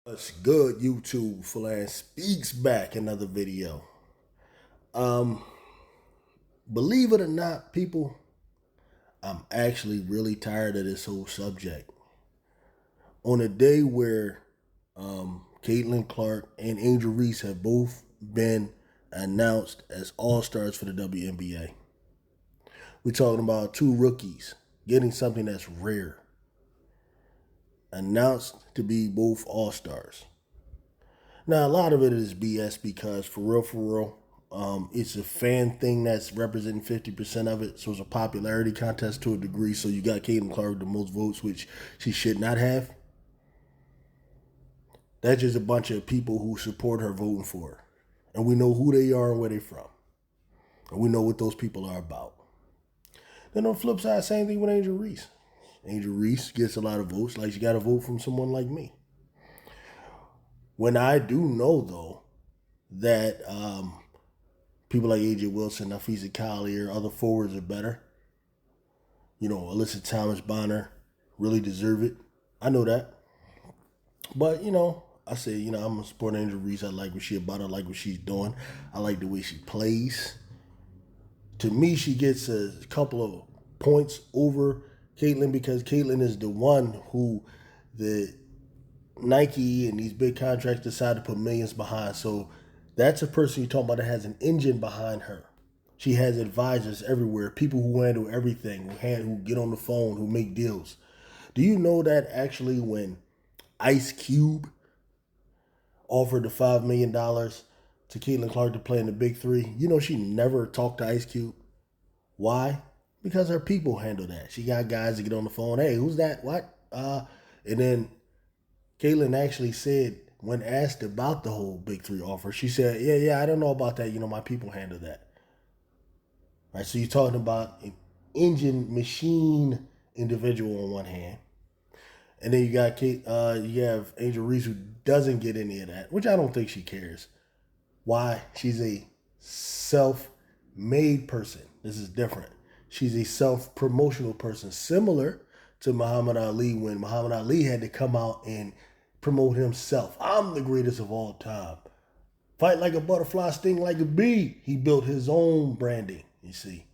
What's good, YouTube? Fulan Speaks back another video. Um, Believe it or not, people, I'm actually really tired of this whole subject. On a day where Caitlin Clark and Angel Reese have both been announced as all-stars for the WNBA. We're talking about two rookies getting something that's rare. Announced to be both all-stars. Now, a lot of it is BS because for real, it's a fan thing that's representing 50% of it. So it's a popularity contest to a degree. So you got Caitlin Clark with the most votes, which she should not have. That's just a bunch of people who support her voting for her. And we know who they are and where they're from. And we know what those people are about. Then on the flip side, same thing with Angel Reese. Angel Reese gets a lot of votes, like she got a vote from someone like me. When I do know, though, that people like AJ Wilson, Nafisa Collier, other forwards are better. You know, Alyssa Thomas Bonner really deserve it. I know that. But, I say, I'm a support Angel Reese. I like what she about. I like what she's doing. I like the way she plays. To me, she gets a couple of points over Caitlin because Caitlin is the one who the Nike and these big contracts decide to put millions behind. So that's a person you're talking about that has an engine behind her. She has advisors everywhere, people who handle everything, who get on the phone, who make deals. Do you know that actually when Ice Cube offered the $5 million to Caitlin Clark to play in the Big Three, she never talked to Ice Cube? Why? Because her people handle that. She got guys to get on the phone. Hey, who's that? What? And then Caitlin actually said, when asked about the whole Big Three offer, she said, yeah, I don't know about that. My people handle that. All right, so you're talking about an engine machine individual on one hand. And then you have Angel Reese who doesn't get any of that, which I don't think she cares. Why? She's a self-made person. This is different. She's a self-promotional person, similar to Muhammad Ali when Muhammad Ali had to come out and promote himself. I'm the greatest of all time. Fight like a butterfly, sting like a bee. He built his own branding, you see,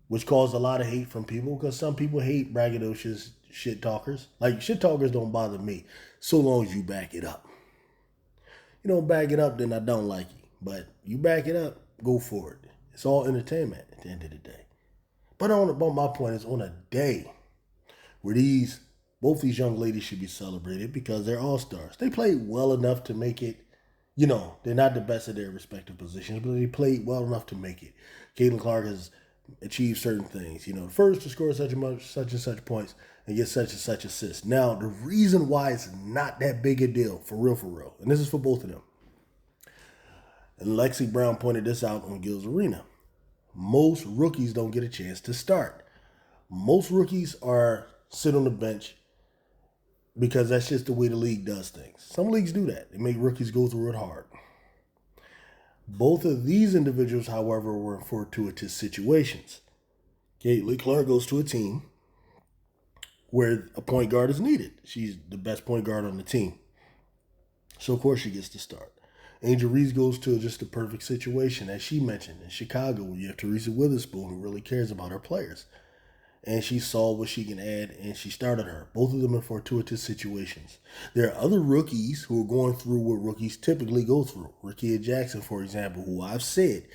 which caused a lot of hate from people because some people hate braggadocious shit talkers. Like, shit talkers don't bother me so long as you back it up. You don't back it up, then I don't like you. But you back it up, go for it. It's all entertainment at the end of the day. But my point is, on a day where both these young ladies should be celebrated because they're all-stars. They played well enough to make it. They're not the best at their respective positions, but they played well enough to make it. Caitlin Clark has achieved certain things. The first to score such and such points and get such and such assists. Now, the reason why it's not that big a deal, for real, and this is for both of them. And Lexi Brown pointed this out on Gil's Arena. Most rookies don't get a chance to start. Most rookies sit on the bench because that's just the way the league does things. Some leagues do that. They make rookies go through it hard. Both of these individuals, however, were in fortuitous situations. Caitlin Clark goes to a team where a point guard is needed. She's the best point guard on the team. So, of course, she gets to start. Angel Reese goes to just the perfect situation, as she mentioned, in Chicago, where you have Teresa Witherspoon, who really cares about her players. And she saw what she can add, and she started her. Both of them in fortuitous situations. There are other rookies who are going through what rookies typically go through. Rickea Jackson, for example, who I've said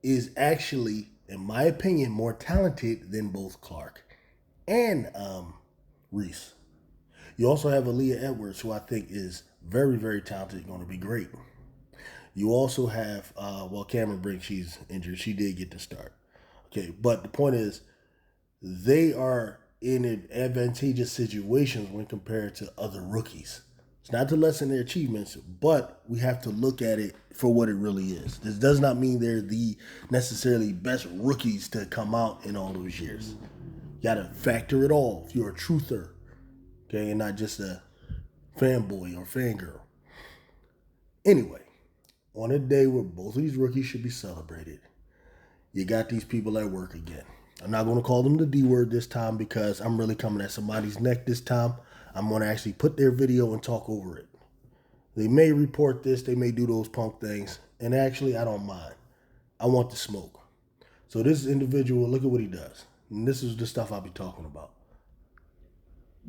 is actually, in my opinion, more talented than both Clark and Reese. You also have Aaliyah Edwards, who I think is very, very talented, going to be great. You also have, Cameron Brink, she's injured. She did get to start. Okay, but the point is, they are in advantageous situations when compared to other rookies. It's not to lessen their achievements, but we have to look at it for what it really is. This does not mean they're the necessarily best rookies to come out in all those years. You got to factor it all if you're a truther, okay, and not just a fanboy or fangirl. Anyway, on a day where both of these rookies should be celebrated, you got these people at work again. I'm not going to call them the D word this time because I'm really coming at somebody's neck this time. I'm going to actually put their video and talk over it. They may report this, they may do those punk things, and actually, I don't mind. I want the smoke. So this individual, look at what he does. And this is the stuff I'll be talking about.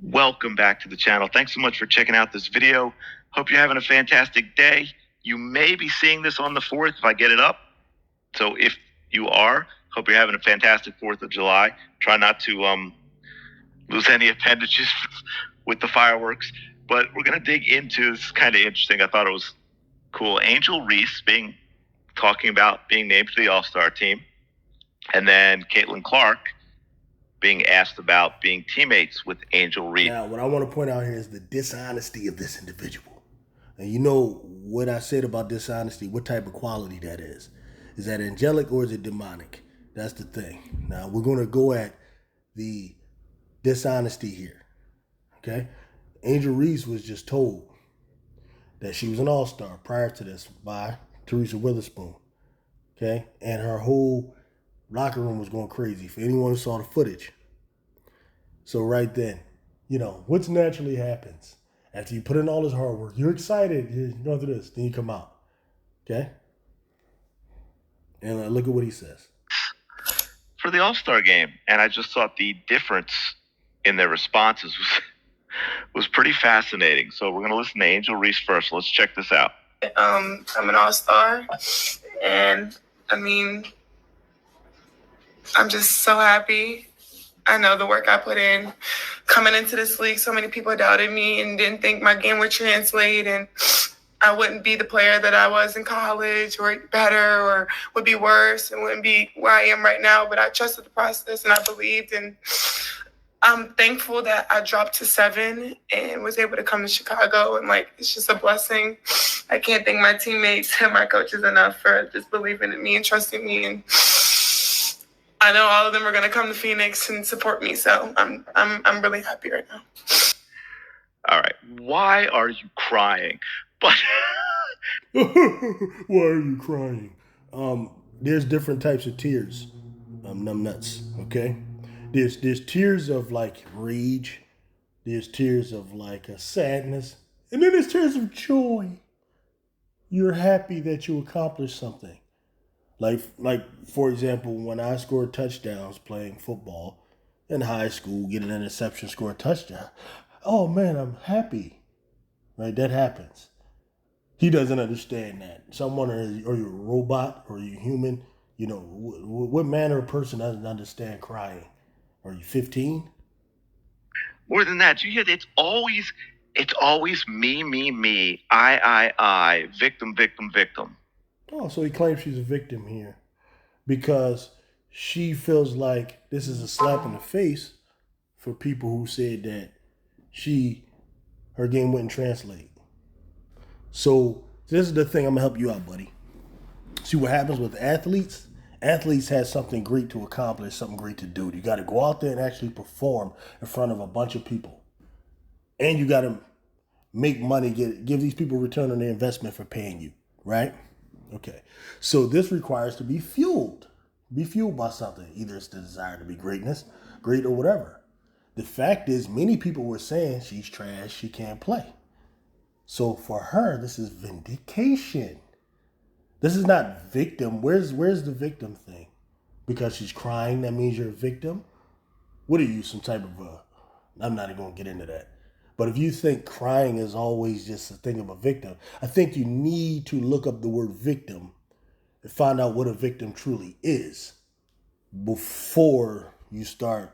Welcome back to the channel. Thanks so much for checking out this video. Hope you're having a fantastic day. You may be seeing this on the 4th if I get it up. So if you are, hope you're having a fantastic 4th of July. Try not to lose any appendages with the fireworks. But we're going to dig into, this is kind of interesting. I thought it was cool. Angel Reese talking about being named to the All-Star team. And then Caitlin Clark being asked about being teammates with Angel Reese. Now, what I want to point out here is the dishonesty of this individual. And you know what I said about dishonesty, what type of quality that is. Is that angelic or is it demonic? That's the thing. Now, we're going to go at the dishonesty here. Okay? Angel Reese was just told that she was an all-star prior to this by Teresa Witherspoon. Okay? And her whole locker room was going crazy for anyone who saw the footage. So right then, you know, what naturally happens after you put in all this hard work, you're excited, you're going through this, then you come out. Okay? And look at what he says. For the All-Star game. And I just thought the difference in their responses was pretty fascinating. So we're going to listen to Angel Reese first. Let's check this out. I'm an all-star, and I mean, I'm just so happy. I know the work I put in coming into this league. So many people doubted me and didn't think my game would translate, and I wouldn't be the player that I was in college, or better, or would be worse, and wouldn't be where I am right now. But I trusted the process, and I believed, and I'm thankful that I dropped to 7 and was able to come to Chicago. And it's just a blessing. I can't thank my teammates and my coaches enough for just believing in me and trusting me. And I know all of them are going to come to Phoenix and support me. So I'm really happy right now. All right. Why are you crying? But why are you crying? There's different types of tears. Numb nuts. Okay. There's tears of rage. There's tears of sadness, and then there's tears of joy. You're happy that you accomplished something. Like for example, when I scored touchdowns playing football in high school, get an interception, score a touchdown. Oh man, I'm happy. Right? That happens. He doesn't understand that. Someone, are you a robot or are you human? You know, what manner of person doesn't understand crying? Are you 15? More than that, you hear it's always me, I, victim. Oh, so he claims she's a victim here because she feels like this is a slap in the face for people who said that her game wouldn't translate. So this is the thing. I'm gonna help you out, buddy. See what happens with athletes. Athletes have something great to accomplish, something great to do. You got to go out there and actually perform in front of a bunch of people. And you got to make money, give these people return on their investment for paying you, right? Okay. So this requires to be fueled. Be fueled by something. Either it's the desire to be great or whatever. The fact is, many people were saying she's trash, she can't play. So for her, this is vindication. This is not victim. Where's the victim thing? Because she's crying, that means you're a victim? What are you, some type of I'm not even going to get into that. But if you think crying is always just a thing of a victim, I think you need to look up the word victim and find out what a victim truly is before you start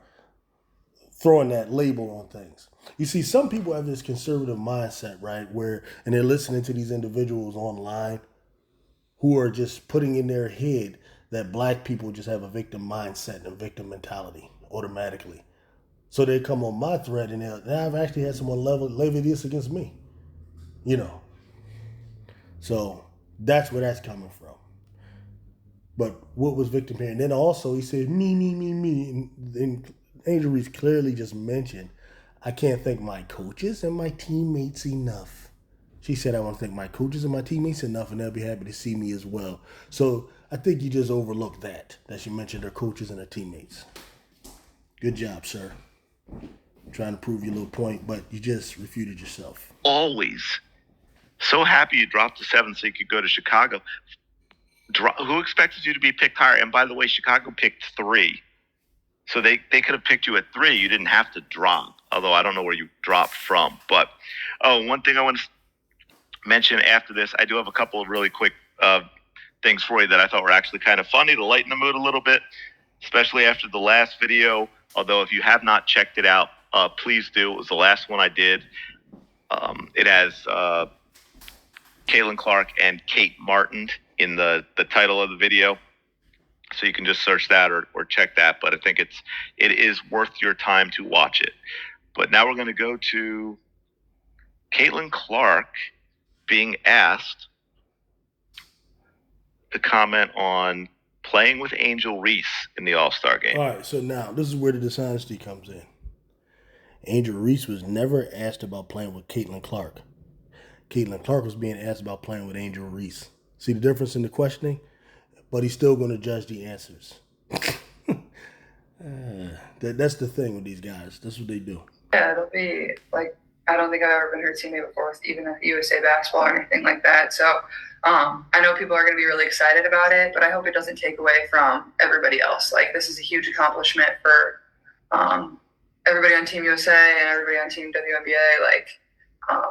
throwing that label on things. You see, some people have this conservative mindset, right? And they're listening to these individuals online who are just putting in their head that black people just have a victim mindset and a victim mentality automatically. So they come on my thread and I've actually had someone level this against me. You know. So that's where that's coming from. But what was victim here? And then also he said, me. And Angel Reese clearly just mentioned, I can't thank my coaches and my teammates enough. She said, I want to thank my coaches and my teammates enough, and they'll be happy to see me as well. So I think you just overlooked that she mentioned her coaches and her teammates. Good job, sir. I'm trying to prove your little point, but you just refuted yourself. Always So happy you dropped to 7 so you could go to Chicago. Who expected you to be picked higher? And by the way, Chicago picked 3. So they could have picked you at 3. You didn't have to drop, although I don't know where you dropped from. But, one thing I want to mention after this, I do have a couple of really quick things for you that I thought were actually kind of funny to lighten the mood a little bit, especially after the last video. Although if you have not checked it out, please do. It was the last one I did. It has Caitlin Clark and Kate Martin in the title of the video. So you can just search that or check that. But I think it is worth your time to watch it. But now we're going to go to Caitlin Clark being asked to comment on playing with Angel Reese in the All-Star game. All right, so now this is where the dishonesty comes in. Angel Reese was never asked about playing with Caitlin Clark. Caitlin Clark was being asked about playing with Angel Reese. See the difference in the questioning? But he's still going to judge the answers. That's the thing with these guys. That's what they do. Yeah, it'll be like, I don't think I've ever been to her teammate before with even a USA basketball or anything like that. So I know people are going to be really excited about it, but I hope it doesn't take away from everybody else. Like, this is a huge accomplishment for everybody on Team USA and everybody on Team WNBA. Like,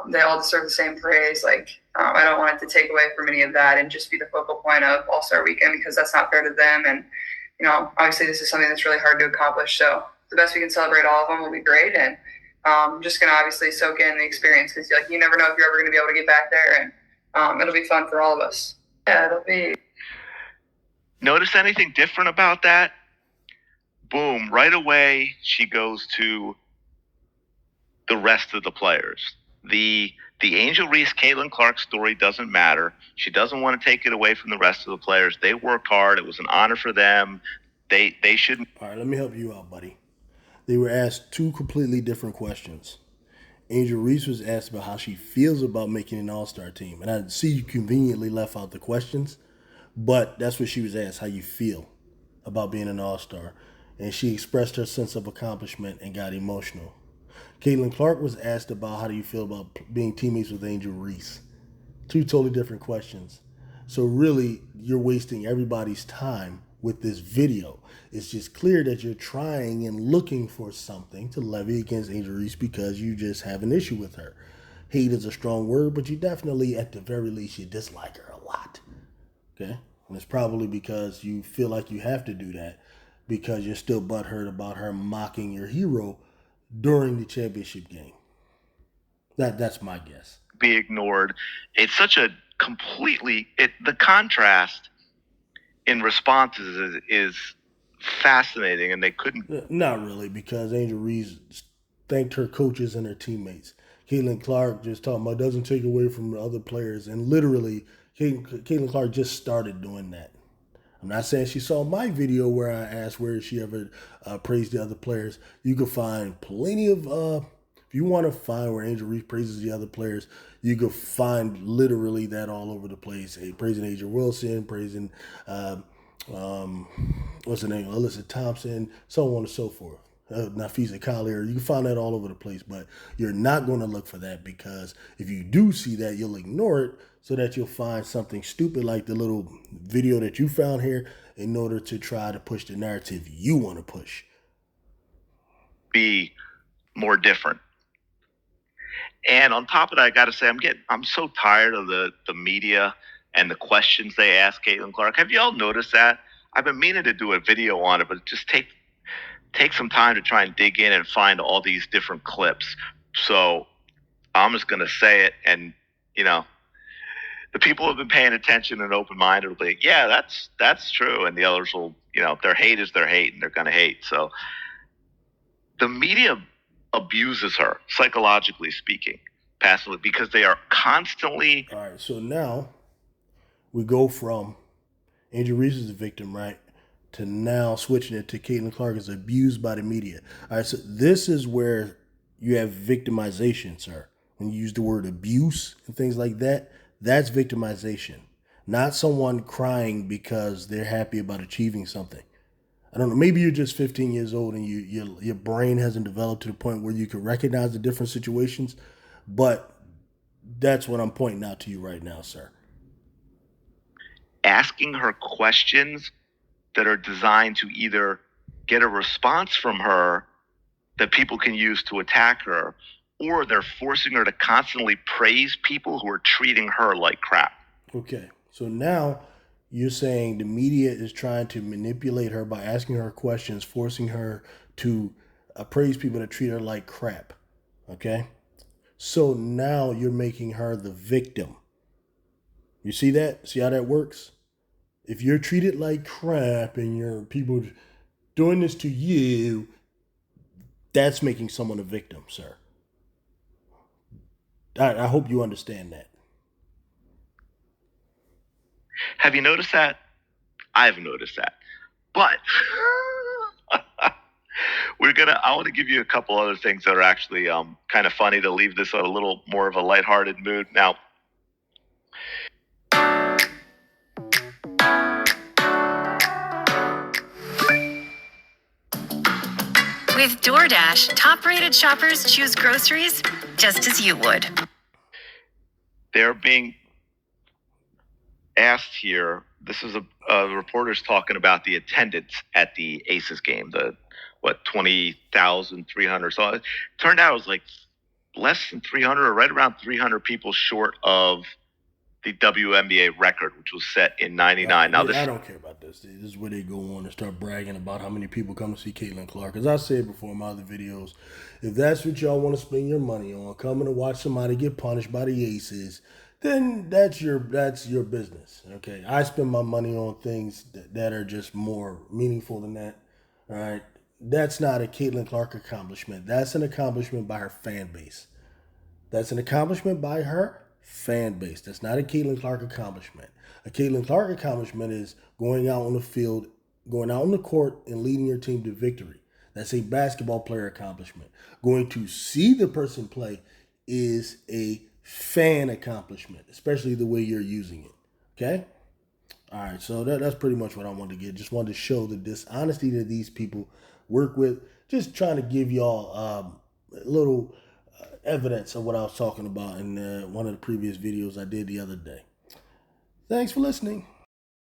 they all deserve the same praise. Like, I don't want it to take away from any of that and just be the focal point of All-Star Weekend, because that's not fair to them. And, you know, obviously this is something that's really hard to accomplish. So the best we can celebrate all of them will be great. And I'm just going to obviously soak in the experience, because like, you never know if you're ever going to be able to get back there. And it'll be fun for all of us. Yeah, it'll be. Notice anything different about that? Boom, right away she goes to the rest of the players. The Angel Reese, Caitlin Clark story doesn't matter. She doesn't want to take it away from the rest of the players. They worked hard. It was an honor for them. They shouldn't. All right, let me help you out, buddy. They were asked 2 completely different questions. Angel Reese was asked about how she feels about making an all-star team. And I see you conveniently left out the questions, but that's what she was asked, how you feel about being an all-star. And she expressed her sense of accomplishment and got emotional. Caitlin Clark was asked about how do you feel about being teammates with Angel Reese. 2 totally different questions. So really, you're wasting everybody's time with this video. It's just clear that you're trying and looking for something to levy against Angel Reese because you just have an issue with her. Hate is a strong word, but you definitely, at the very least, you dislike her a lot. Okay? And it's probably because you feel like you have to do that because you're still butthurt about her mocking your hero during the championship game. That's my guess. Be ignored. It's such a the contrast in responses is fascinating, and they couldn't. Not really, because Angel Reese thanked her coaches and her teammates. Caitlin Clark just talking about doesn't take away from the other players, and literally, Caitlin Clark just started doing that. I'm not saying she saw my video where I asked where she ever praised the other players. You can find plenty of, if you want to find where Angel Reese praises the other players, you can find literally that all over the place. Hey, praising Angel Wilson, praising, what's her name, Alyssa Thompson, so on and so forth. Nafisa Collier, you can find that all over the place, but you're not going to look for that, because if you do see that, you'll ignore it so that you'll find something stupid like the little video that you found here in order to try to push the narrative you want to push. Be more different. And on top of that, I got to say, I'm so tired of the media and the questions they ask Caitlin Clark. Have you all noticed that? I've been meaning to do a video on it, but just take some time to try and dig in and find all these different clips. So I'm just going to say it, and, you know, the people who have been paying attention and open-minded will be like, yeah, that's true. And the others will, you know, their hate is their hate, and they're going to hate. So the media abuses her, psychologically speaking, passively, because they are constantly. All right, so now we go from Angel Reese is a victim, right, to now switching it to Caitlin Clark is abused by the media. All right, so this is where you have victimization, sir. When you use the word abuse and things like that, that's victimization, not someone crying because they're happy about achieving something. I don't know, maybe you're just 15 years old and your brain hasn't developed to the point where you can recognize the different situations, but That's what I'm pointing out to you right now, sir. Asking her questions that are designed to either get a response from her that people can use to attack her, or they're forcing her to constantly praise people who are treating her like crap. Okay, so now you're saying the media is trying to manipulate her by asking her questions, forcing her to praise people that treat her like crap. Okay, so now you're making her the victim. You see that? See how that works? If you're treated like crap and your people doing this to you, that's making someone a victim, sir. I hope you understand that. Have you noticed that? I've noticed that. But I want to give you a couple other things that are actually kind of funny to leave this a little more of a lighthearted mood. Now, with DoorDash, top-rated shoppers choose groceries just as you would. They're being asked here, this is a reporter's talking about the attendance at the Aces game, 20,300. So it turned out it was like less than 300 or right around 300 people short of the WNBA record, which was set in 99. Now, I don't care about this. This is where they go on and start bragging about how many people come to see Caitlin Clark. As I said before in my other videos, if that's what y'all want to spend your money on, coming to watch somebody get punished by the Aces, then that's your business. Okay, I spend my money on things that are just more meaningful than that. All right, that's not a Caitlin Clark accomplishment. That's an accomplishment by her fan base. That's an accomplishment by her fan base. That's not a Caitlin Clark accomplishment. A Caitlin Clark accomplishment is going out on the field, going out on the court, and leading your team to victory. That's a basketball player accomplishment. Going to see the person play is a fan accomplishment, especially the way you're using it. Okay? All right, so that's pretty much what I wanted to get. Just wanted to show the dishonesty that these people work with. Just trying to give y'all a little evidence of what I was talking about in one of the previous videos I did the other day. Thanks for listening.